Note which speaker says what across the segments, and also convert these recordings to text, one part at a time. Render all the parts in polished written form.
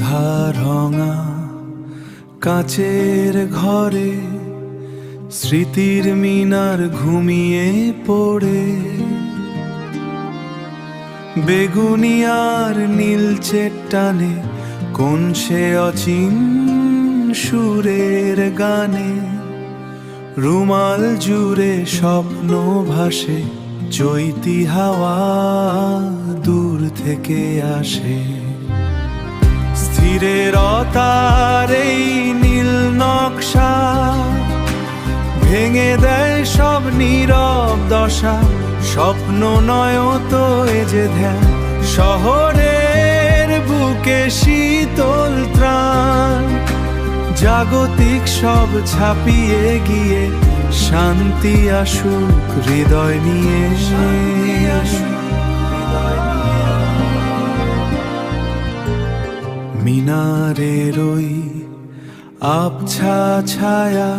Speaker 1: আধারঙা কাচের ঘরে স্মৃতির মিনার ঘুমিয়ে পড়ে, বেগুনিয়ার নীলচে টানে কোন সে অচিন সুরের গানে, রুমাল জুড়ে স্বপ্ন ভাসে, চৈতি হাওয়া দূর থেকে আসে। স্থিরতার এই নীল নকশা ভেঙে দেয় সব নীরব দশা, স্বপ্ন নয় তো এ যে ধ্যান, শহরের বুকে শীতল ত্রাণ, জাগতিক সব ছাপিয়ে গিয়ে শান্তি আসুক হৃদয় নিয়ে। মিনারের ওই আবছা ছায়া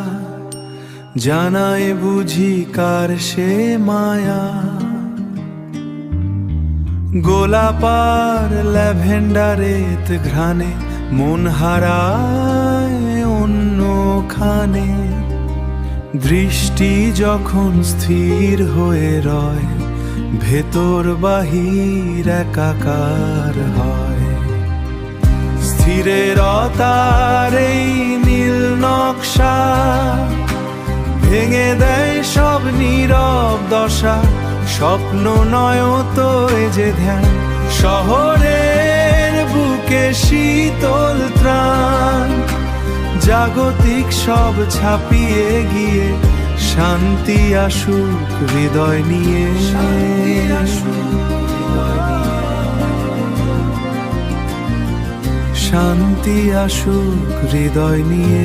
Speaker 1: জানায় বুঝি কার সে মায়া, গোলাপার ল্যাভেন্ডারের ঘ্রাণে মন হারায় অন্যখানে। দৃষ্টি যখন স্থির হয়ে রয়, ভেতর বাহির একাকার হয়। স্থিরতার এই নীল নকশা ভেঙে দেয় সব নীরব দশা, স্বপ্ন নয় তো এ যে ধ্যান, শহরের বুকে শীতল ত্রাণ, জাগতিক সব ছাপিয়ে গিয়ে শান্তি আসুক হৃদয় নিয়ে। শান্তি আসুক হৃদয় নিয়ে।